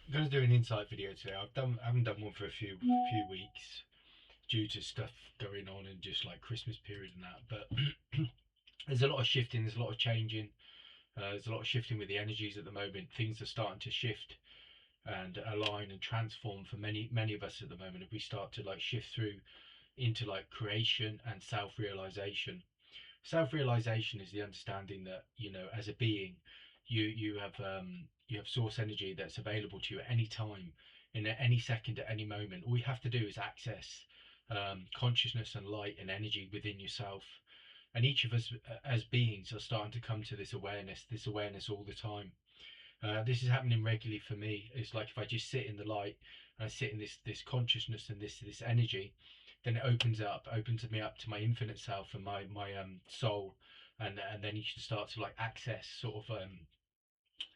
I'm going to do an insight video today. I haven't done one for a few weeks due to stuff going on and just like Christmas period and that. But there's a lot of shifting. There's a lot of changing. There's a lot of shifting with the energies at the moment. Things are starting to shift and align and transform for many of us at the moment. If we start to like shift through into like creation and self-realization. Self-realization is the understanding that, you know, as a being, you have source energy that's available to you at any time, in any second, at any moment. All you have to do is access consciousness and light and energy within yourself. And each of us as beings are starting to come to this awareness all the time. This is happening regularly for me. It's like if I just sit in the light and I sit in this consciousness and this energy, then it opens me up to my infinite self and my soul, and then you can start to like access sort of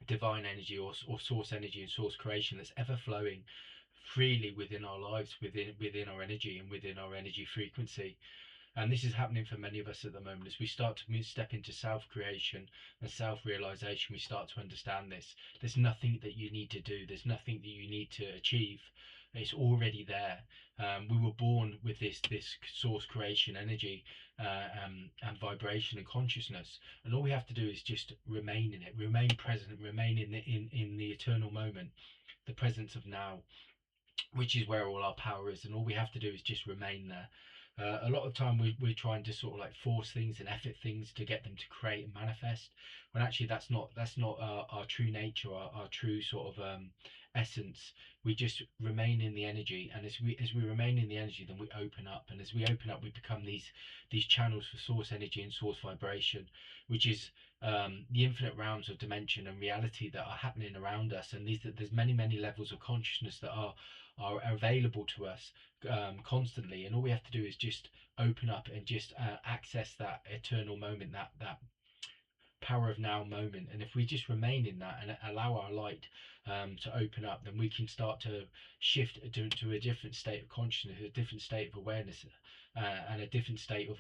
divine energy or source energy and source creation that's ever flowing freely within our lives, within our energy and within our energy frequency. And this is happening for many of us at the moment. As we start to step into self-creation and self-realization, we start to understand this. There's nothing that you need to do. There's nothing that you need to achieve. It's already there. We were born with this source creation energy, and vibration and consciousness, and all we have to do is just remain in it, remain present, remain in the eternal moment, the presence of now, which is where all our power is, and all we have to do is just remain there. A lot of time we're trying to sort of like force things and effort things to get them to create and manifest, when actually that's not our true nature, our true sort of essence. We just remain in the energy, and as we remain in the energy, then we open up, and as we open up, we become these channels for source energy and source vibration, which is the infinite realms of dimension and reality that are happening around us. And there's many levels of consciousness that are available to us constantly, and all we have to do is just open up and just access that eternal moment, that power of now moment. And if we just remain in that and allow our light to open up, then we can start to shift to a different state of consciousness, a different state of awareness, and a different state of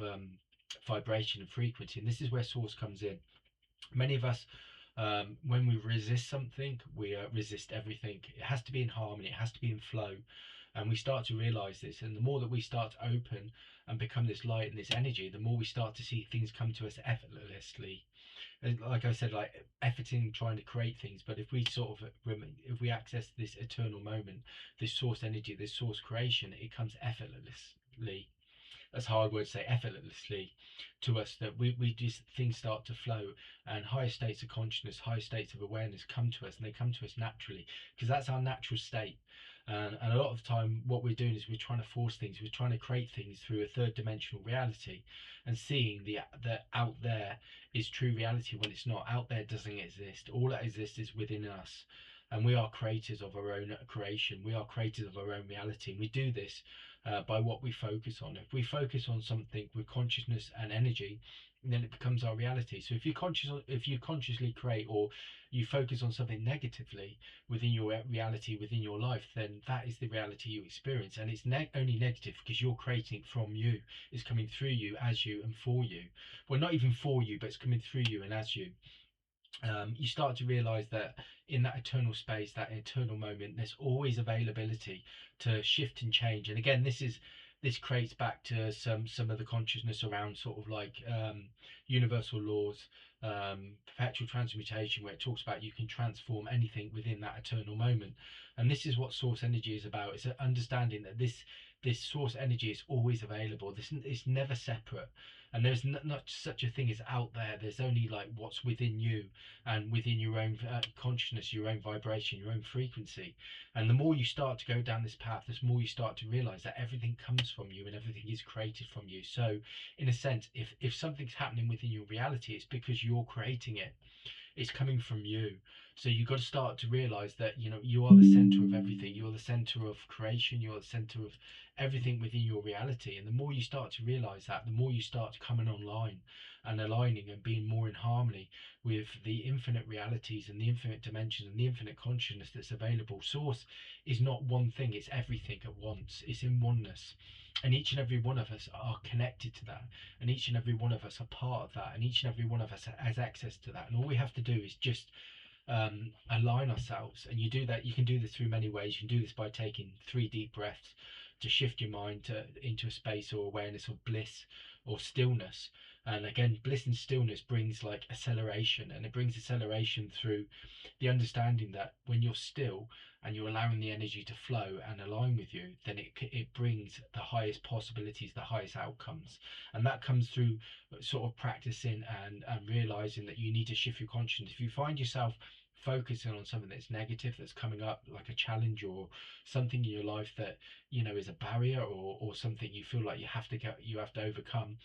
vibration and frequency. And this is where source comes in. Many of us, when we resist something, we resist everything. It has to be in harmony, it has to be in flow. And we start to realize this, and the more that we start to open and become this light and this energy, the more we start to see things come to us effortlessly. And like I said, like efforting trying to create things, but if we sort of if we access this eternal moment, this source energy, this source creation, it comes effortlessly. That's a hard word to say, effortlessly to us, that we just, things start to flow, and higher states of consciousness, higher states of awareness come to us, and they come to us naturally, because that's our natural state. And a lot of the time what we're doing is we're trying to force things, we're trying to create things through a third dimensional reality, and seeing the out there is true reality, when it's not. Out there doesn't exist. All that exists is within us, and we are creators of our own creation. We are creators of our own reality, and we do this by what we focus on. If we focus on something with consciousness and energy, then it becomes our reality. So if you consciously create, or you focus on something negatively within your reality, within your life, then that is the reality you experience, and it's only negative because you're creating it from you. It's coming through you, as you, and for you. Well, not even for you, but it's coming through you and as you. You start to realize that in that eternal space, that eternal moment, there's always availability to shift and change. And again, this creates back to some of the consciousness around sort of like universal laws, perpetual transmutation, where it talks about you can transform anything within that eternal moment. And this is what source energy is about. It's understanding that this source energy is always available. This is never separate, and there's not such a thing as out there. There's only like what's within you, and within your own consciousness, your own vibration, your own frequency. And the more you start to go down this path, the more you start to realize that everything comes from you and everything is created from you. So in a sense, if something's happening within your reality, it's because you're creating it. It's coming from you. So you've got to start to realize that, you know, you are the center of everything. You're the center of creation. You're the center of everything within your reality. And the more you start to realize that, the more you start coming online and aligning and being more in harmony with the infinite realities and the infinite dimensions and the infinite consciousness that's available. Source is not one thing, it's everything at once. It's in oneness. And each and every one of us are connected to that, and each and every one of us are part of that, and each and every one of us has access to that. And all we have to do is just align ourselves. And you do that, you can do this through many ways. You can do this by taking 3 deep breaths to shift your mind into a space or awareness of bliss or stillness. And again, bliss and stillness brings like acceleration, and it brings acceleration through the understanding that when you're still and you're allowing the energy to flow and align with you, then it brings the highest possibilities, the highest outcomes. And that comes through sort of practicing and realizing that you need to shift your consciousness. If you find yourself focusing on something that's negative, that's coming up like a challenge, or something in your life that is a barrier, or something you feel like you have to overcome,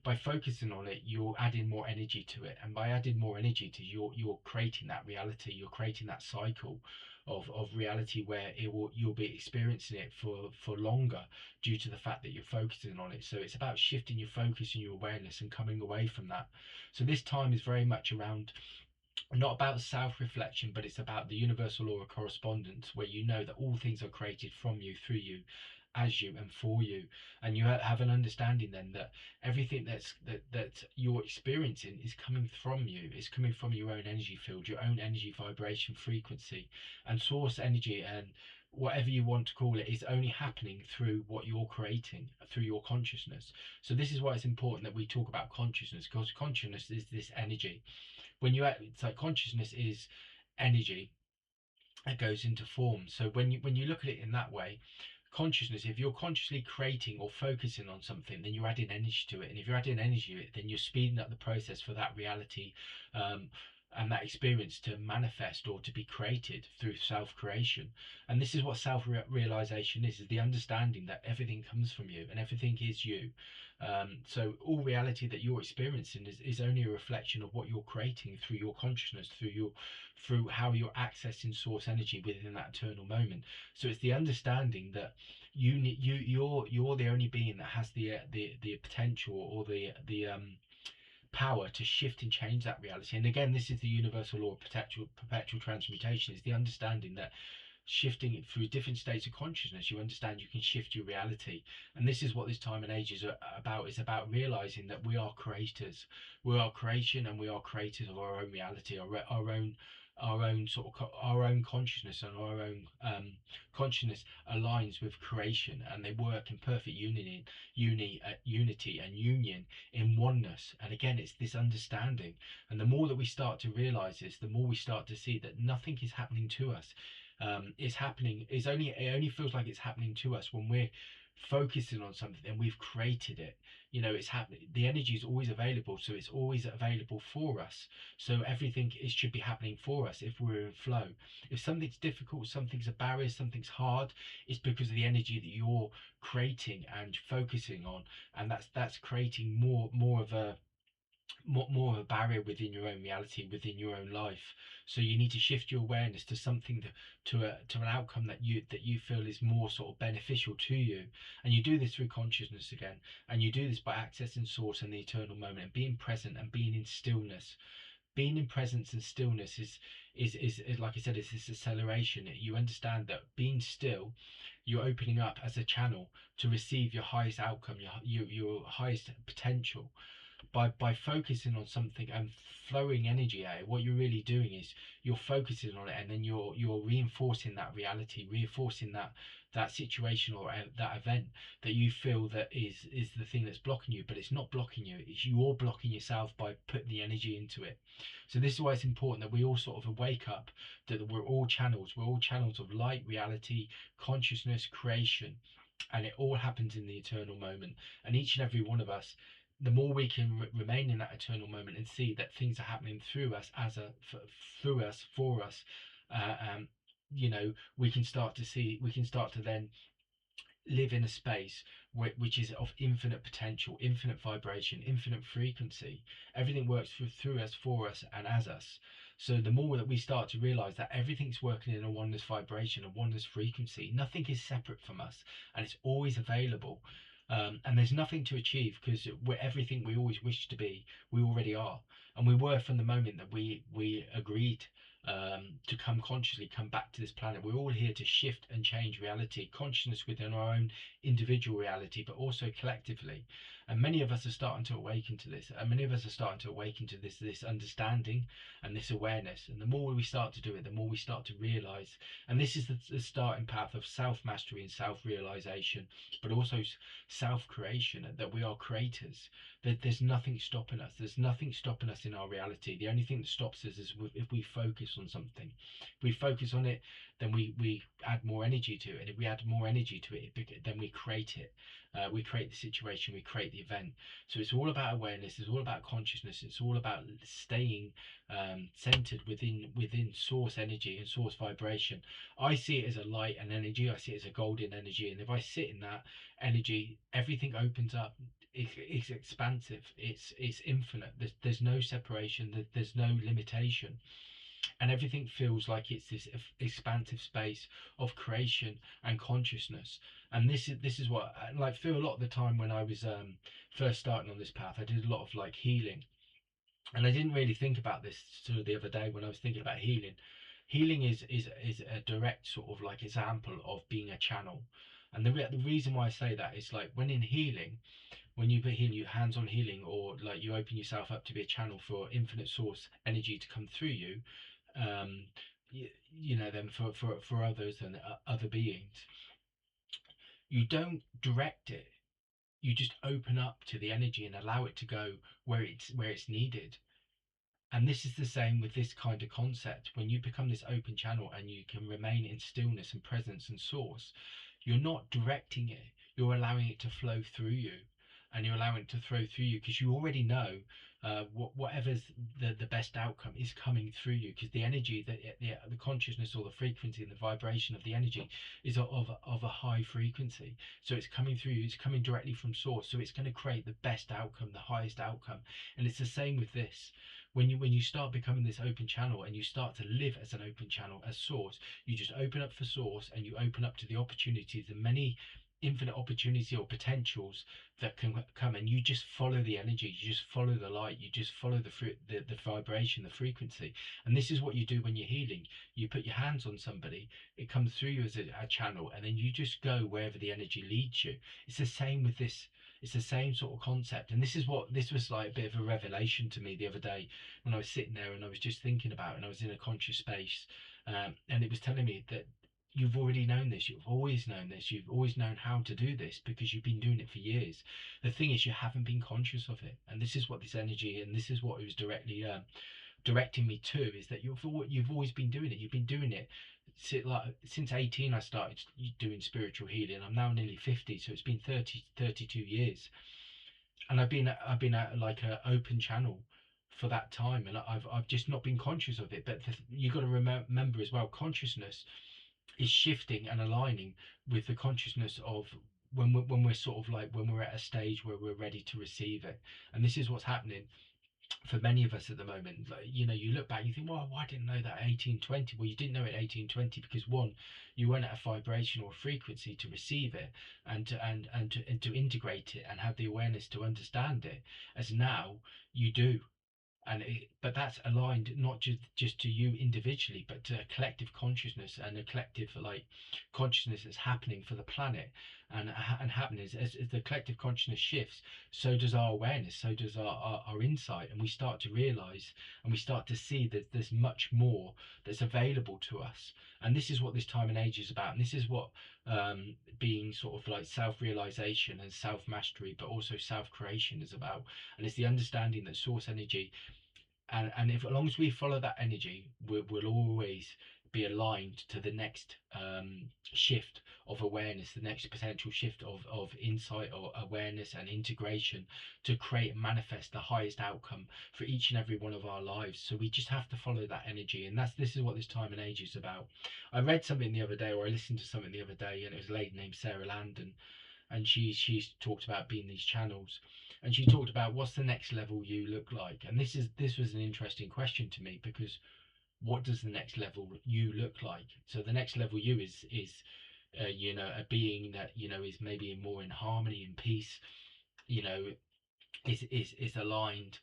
by focusing on it, you're adding more energy to it. And by adding more energy to, you're creating that reality, you're creating that cycle of reality where you'll be experiencing it for longer, due to the fact that you're focusing on it. So it's about shifting your focus and your awareness and coming away from that. So this time is very much around, not about self-reflection, but it's about the universal law of correspondence, where you know that all things are created from you, through you, as you, and for you. And you have an understanding then that everything that you're experiencing is coming from you, is coming from your own energy field, your own energy vibration frequency. And source energy, and whatever you want to call it, is only happening through what you're creating, through your consciousness. So this is why it's important that we talk about consciousness, because consciousness is this energy. It's like consciousness is energy that goes into form. So when you look at it in that way, consciousness, if you're consciously creating or focusing on something, then you're adding energy to it. And if you're adding energy to it, then you're speeding up the process for that reality, um, and that experience to manifest or to be created through self-creation. And this is what self-realization is the understanding that everything comes from you and everything is you. So all reality that you're experiencing is only a reflection of what you're creating through your consciousness, through how you're accessing source energy within that eternal moment. So it's the understanding that you're the only being that has the potential, or the power to shift and change that reality. And again, this is the universal law of perpetual transmutation, is the understanding that shifting it through different states of consciousness, you understand you can shift your reality. And this is what this time and age is about. It's about realizing that we are creators, we are creation, and we are creators of our own reality, our own consciousness, and our own consciousness aligns with creation, and they work in perfect unity and union, in oneness. And again, it's this understanding. And the more that we start to realize this, the more we start to see that nothing is happening to us. It's happening, it only feels like it's happening to us when we're focusing on something and we've created it. It's happening, the energy is always available, so it's always available for us. So everything should be happening for us if we're in flow. If something's difficult, something's a barrier, something's hard, it's because of the energy that you're creating and focusing on. And that's creating more of a more of a barrier within your own reality, within your own life. So you need to shift your awareness to something to an outcome that you feel is more sort of beneficial to you. And you do this through consciousness again, and you do this by accessing source and the eternal moment, and being present and being in stillness. Being in presence and stillness is like I said, is this acceleration. You understand that being still, you're opening up as a channel to receive your highest outcome, your highest potential. By focusing on something and flowing energy out, what you're really doing is you're focusing on it, and then you're reinforcing that reality, reinforcing that situation, or that event that you feel that is the thing that's blocking you. But it's not blocking you, it's you're blocking yourself by putting the energy into it. So this is why it's important that we all sort of wake up, that we're all channels of light, reality, consciousness, creation. And it all happens in the eternal moment. And each and every one of us, the more we can remain in that eternal moment and see that things are happening through us, through us, for us, uh, um, we can start to then live in a space which is of infinite potential, infinite vibration, infinite frequency. Everything works through us, for us, and as us. So the more that we start to realize that everything's working in a oneness vibration, a oneness frequency, nothing is separate from us, and it's always available. And there's nothing to achieve, because we're everything we always wish to be, we already are. And we were from the moment that we agreed to come back to this planet. We're all here to shift and change reality, consciousness within our own individual reality, but also collectively. And many of us are starting to awaken to this, and many of us are starting to awaken to this understanding and this awareness. And the more we start to do it, the more we start to realize. And this is the starting path of self mastery and self realization, but also self creation, that we are creators. That there's nothing stopping us. There's nothing stopping us in our reality. The only thing that stops us is if we focus on something. If we focus on it, then we add more energy to it. And if we add more energy to it, then we create it. We create the situation, we create the event. So it's all about awareness, it's all about consciousness, it's all about staying centered within source energy and source vibration. I see it as a light and energy, I see it as a golden energy, and if I sit in that energy, everything opens up. It's expansive, it's infinite. There's no separation, there's no limitation, and everything feels like it's this expansive space of creation and consciousness. And this is what I like feel a lot of the time when I was first starting on this path. I did a lot of like healing, and I didn't really think about this sort of the other day when I was thinking about healing. Healing is a direct sort of like example of being a channel. And the reason why I say that is like when in healing, when you put healing, your hands-on healing, or like you open yourself up to be a channel for infinite source energy to come through you, um, you know, then for others and other beings, you don't direct it. You just open up to the energy and allow it to go where it's needed. And this is the same with this kind of concept. When you become this open channel and you can remain in stillness and presence and source, you're not directing it, you're allowing it to flow through you. And you're allowing it to flow through you because you already know whatever's the best outcome is coming through you, because the energy, the consciousness or the frequency and the vibration of the energy is of a high frequency. So it's coming through you, it's coming directly from source. So it's going to create the best outcome, the highest outcome. And it's the same with this. When you start becoming this open channel and you start to live as an open channel, as source, you just open up for source and you open up to the opportunities, the many infinite opportunity or potentials that can come, and you just follow the energy, you just follow the light, you just follow the vibration, the frequency. And this is what you do when you're healing. You put your hands on somebody, it comes through you as a channel, and then you just go wherever the energy leads you. It's the same with this. It's the same sort of concept. And this was like a bit of a revelation to me the other day when I was sitting there and I was just thinking about it, and I was in a conscious space, and it was telling me that you've already known this, you've always known this, you've always known how to do this because you've been doing it for years. The thing is, you haven't been conscious of it. And this is what this energy, and this is what it was directly directing me to, is that you've always been doing it. You've been doing it since 18. I started doing spiritual healing. I'm now nearly 50, so it's been 32 years. And I've been at like an open channel for that time, and I've just not been conscious of it. But you've got to remember as well, consciousness is shifting and aligning with the consciousness of when we're sort of like when we're at a stage where we're ready to receive it. And this is what's happening for many of us at the moment. Like, you know, you look back, you think, well, I didn't know that 1820. Well, you didn't know it 1820 because one, you weren't at a vibration or frequency to receive it, and to integrate it and have the awareness to understand it. As now you do. But that's aligned not just to you individually, but to a collective consciousness and a collective like consciousness that's happening for the planet, and happening as the collective consciousness shifts, so does our awareness, so does our insight, and we start to realize and we start to see that there's much more that's available to us. And this is what this time and age is about, and this is what being sort of like self-realization and self-mastery, but also self-creation is about. And it's the understanding that source energy, and if as long as we follow that energy, we'll always be aligned to the next shift of awareness, the next potential shift of insight or awareness and integration, to create and manifest the highest outcome for each and every one of our lives. So we just have to follow that energy, and this is what this time and age is about. I read something the other day, or I listened to something the other day, and it was a lady named Sarah Landon, and she's talked about being these channels, and she talked about what's the next level you look like. And this was an interesting question to me, because what does the next level you look like? So the next level you is you know, a being that, you know, is maybe more in harmony and peace, you know, is aligned,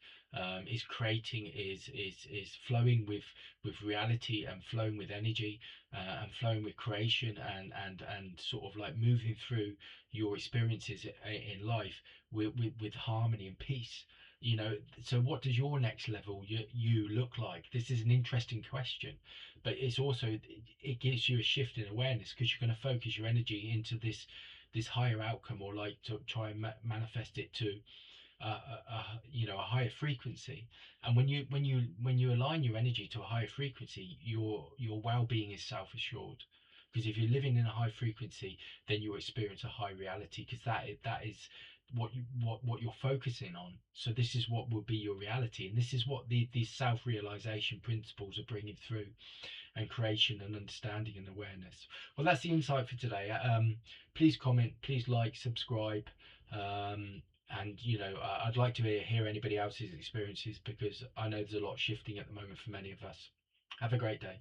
is creating, is flowing with reality, and flowing with energy, and flowing with creation, and sort of like moving through your experiences in life with harmony and peace. You know, so what does your next level you look like? This is an interesting question, but it's also, it gives you a shift in awareness, because you're going to focus your energy into this higher outcome, or like to try and manifest it to you know, a higher frequency. And when you align your energy to a higher frequency, your well-being is self-assured, because if you're living in a high frequency, then you experience a high reality, because that is what you're focusing on. So this is what will be your reality, and this is what these self-realization principles are bringing through, and creation and understanding and awareness. Well, that's the insight for today. Please comment, please like, subscribe, and you know, I'd like to hear anybody else's experiences, because I know there's a lot shifting at the moment for many of us. Have a great day.